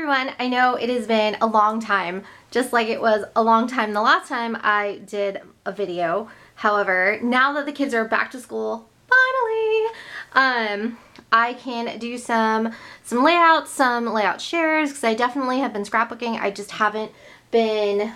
everyone, I know it has been a long time, just like it was a long time the last time I did a video. However, now that the kids are back to school, finally, I can do some layouts, some layout shares, because I definitely have been scrapbooking. I just haven't been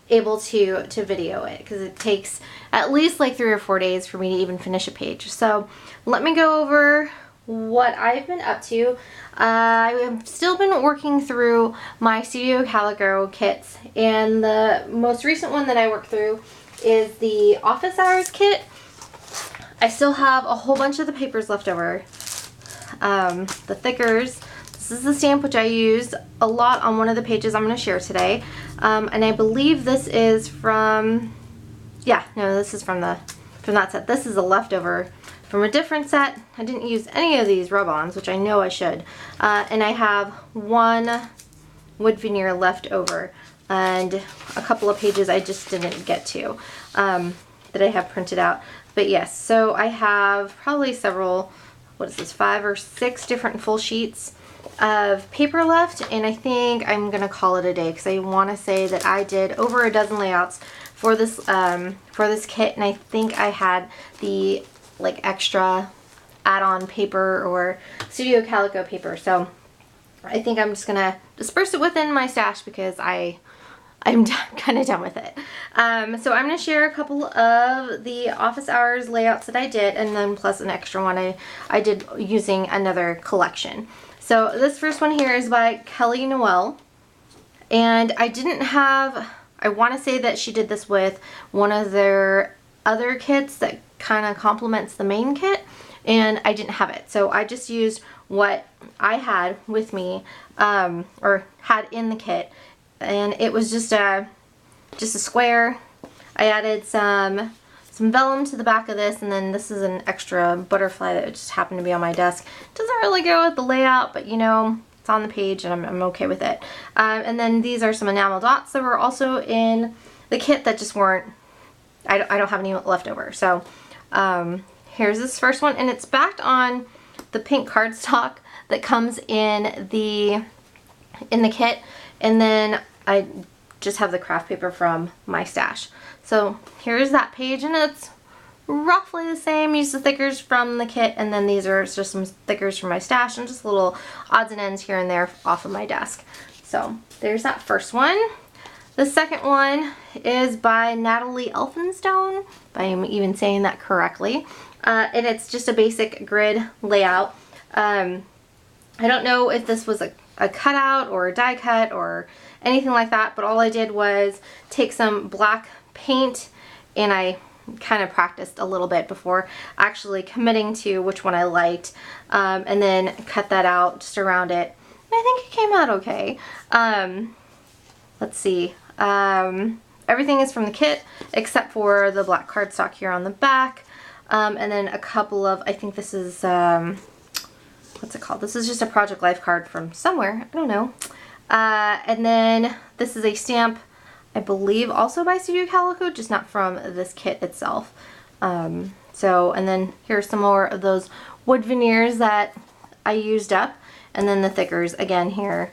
able to video it because it takes at least like 3 or 4 days for me to even finish a page. So let me go over what I've been up to. I've still been working through my Studio Calico kits, and the most recent one that I worked through is the Office Hours kit. I still have a whole bunch of the papers left over. The thickers. This is the stamp which I used a lot on one of the pages I'm going to share today. And I believe this is from, this is from that set. This is a leftover from a different set. I didn't use any of these rub-ons, which I know I should. And I have one wood veneer left over and a couple of pages I just didn't get to that I have printed out. But yes, so I have probably several, 5 or 6 different full sheets of paper left, and I think I'm gonna call it a day because I want to say that I did over a dozen layouts for this kit, and I think I had the extra add-on paper or Studio Calico paper, so I think I'm just gonna disperse it within my stash because I'm kind of done with it. So I'm going to share a couple of the Office Hours layouts that I did, and then plus an extra one I did using another collection. So this first one here is by Kelly Noel, and I want to say that she did this with one of their other kits that kind of complements the main kit, and I didn't have it. So I just used what I had with me, or had in the kit, and it was just a square. I added some vellum to the back of this, and then this is an extra butterfly that just happened to be on my desk. Doesn't really go with the layout, but you know, it's on the page and I'm okay with it. And then these are some enamel dots that were also in the kit that just weren't, I don't have any left over. So here's this first one, and it's backed on the pink cardstock that comes in the kit, and then I just have the craft paper from my stash. So here's that page, and it's roughly the same. Use the thickers from the kit, and then these are just some thickers from my stash and just little odds and ends here and there off of my desk. So there's that first one. The second one is by Natalie Elphinstone, if I'm even saying that correctly. And it's just a basic grid layout. I don't know if this was a cutout or a die cut or anything like that, but all I did was take some black paint, and I kind of practiced a little bit before actually committing to which one I liked, and then cut that out just around it. And I think it came out okay. Let's see. Everything is from the kit except for the black cardstock here on the back, and then a couple of, I think this is, what's it called? This is just a Project Life card from somewhere. I don't know. And then this is a stamp, I believe also by Studio Calico, just not from this kit itself. And then here's some more of those wood veneers that I used up, and then the thickers again here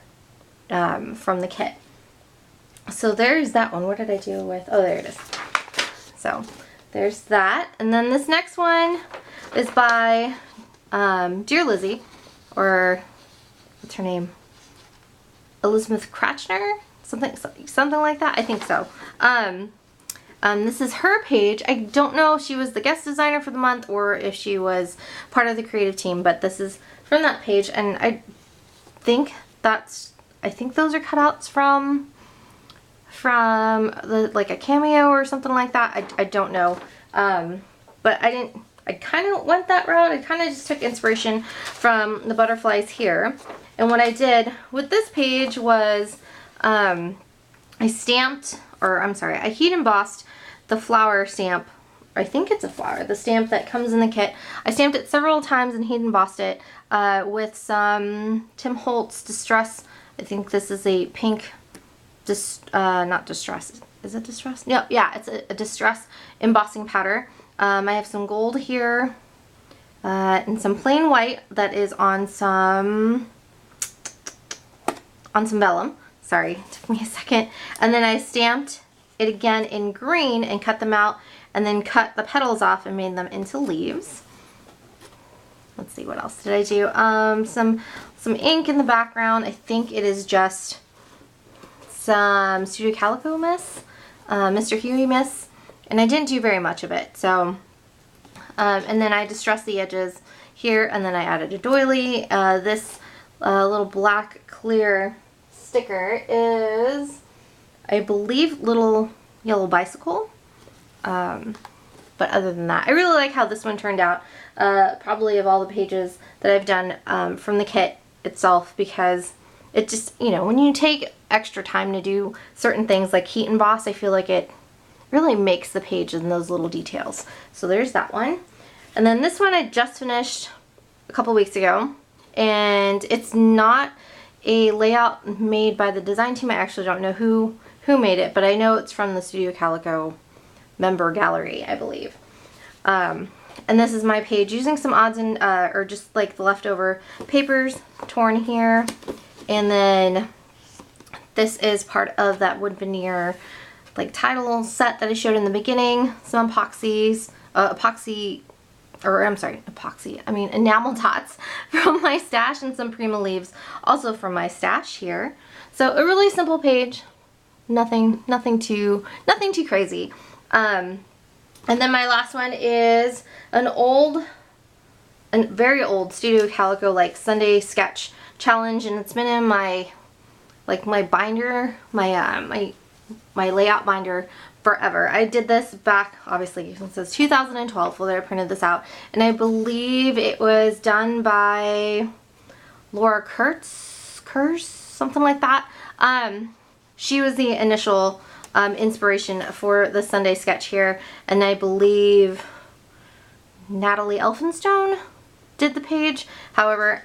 from the kit. So there's that one. What did I do with, oh, there it is. So there's that. And then this next one is by Dear Lizzie, or what's her name? Elizabeth Kratchner? Something like that? I think so. This is her page. I don't know if she was the guest designer for the month or if she was part of the creative team, but this is from that page, and I think those are cutouts from like a cameo or something like that. I don't know. But I kind of went that route. I kind of just took inspiration from the butterflies here. And what I did with this page was I heat embossed the flower stamp. I think it's a flower, the stamp that comes in the kit. I stamped it several times and heat embossed it with some Tim Holtz Distress. I think this is a pink, not Distress. Is it Distress? No, yeah, it's a Distress embossing powder. I have some gold here and some plain white that is on some on some vellum. Sorry, it took me a second. And then I stamped it again in green and cut them out, and then cut the petals off and made them into leaves. Let's see, what else did I do? Some ink in the background. I think it is just some Studio Calico mist, Mr. Huey mist, and I didn't do very much of it. So, and then I distressed the edges here, and then I added a doily. This little black clear sticker is, I believe, little yellow bicycle. But other than that, I really like how this one turned out. Probably of all the pages that I've done from the kit itself, because it just, you know, when you take extra time to do certain things like heat emboss, I feel like it really makes the page in those little details. So there's that one. And then this one I just finished a couple weeks ago, and it's not a layout made by the design team. I actually don't know who made it, but I know it's from the Studio Calico member gallery, I believe. And this is my page using some odds and or just like the leftover papers torn here. And then this is part of that wood veneer like title set that I showed in the beginning. Some epoxy, enamel dots from my stash, and some Prima leaves also from my stash here. So a really simple page, nothing too crazy. And then my last one is a very old Studio Calico like Sunday sketch challenge, and it's been in my binder, my layout binder forever. I did this back, obviously, it says 2012 when I printed this out, and I believe it was done by Laura Kurtz, something like that. She was the initial inspiration for the Sunday sketch here, and I believe Natalie Elphinstone did the page. However,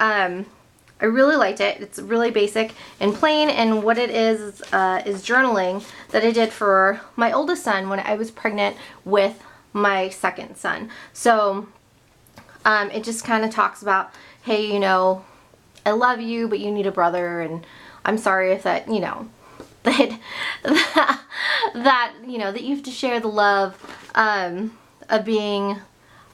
I really liked it. It's really basic and plain, and what it is journaling that I did for my oldest son when I was pregnant with my second son. So it just kind of talks about, hey, you know, I love you, but you need a brother, and I'm sorry if that, you know, that you know, that you have to share the love of being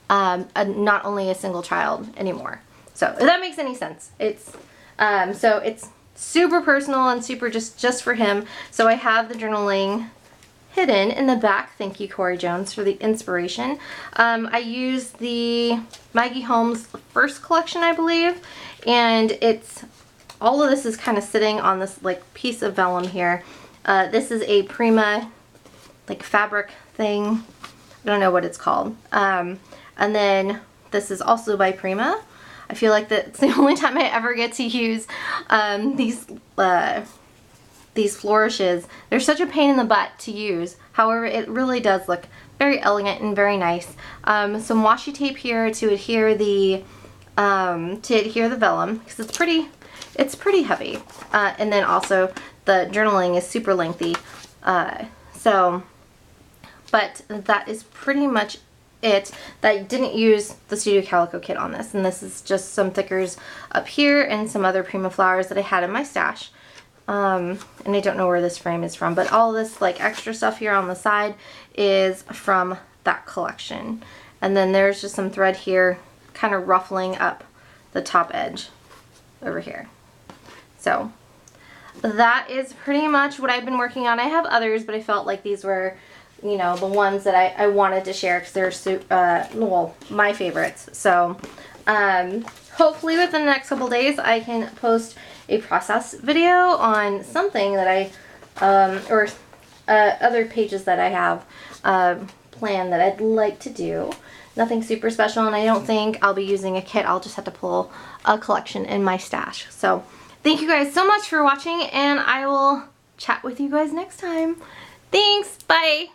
not only a single child anymore. So if that makes any sense. It's so it's super personal and super just for him. So I have the journaling hidden in the back. Thank you, Corey Jones, for the inspiration. I used the Maggie Holmes first collection, I believe, and it's all of this is kind of sitting on this like piece of vellum here. This is a Prima like fabric thing. I don't know what it's called. And then this is also by Prima. I feel like that's the only time I ever get to use these flourishes. They're such a pain in the butt to use. However, it really does look very elegant and very nice. Some washi tape here to adhere the vellum, because it's pretty heavy. And then also the journaling is super lengthy. But that is pretty much it. That I didn't use the Studio Calico kit on this, and this is just some thickers up here and some other Prima flowers that I had in my stash. And I don't know where this frame is from, but all this like extra stuff here on the side is from that collection. And then there's just some thread here kind of ruffling up the top edge over here. So that is pretty much what I've been working on. I have others, but I felt like these were, you know, the ones that I wanted to share because they're well, my favorites. So hopefully within the next couple days I can post a process video on something that I or other pages that I have planned that I'd like to do. Nothing super special, and I don't think I'll be using a kit. I'll just have to pull a collection in my stash. So thank you guys so much for watching, and I will chat with you guys next time. Thanks, bye!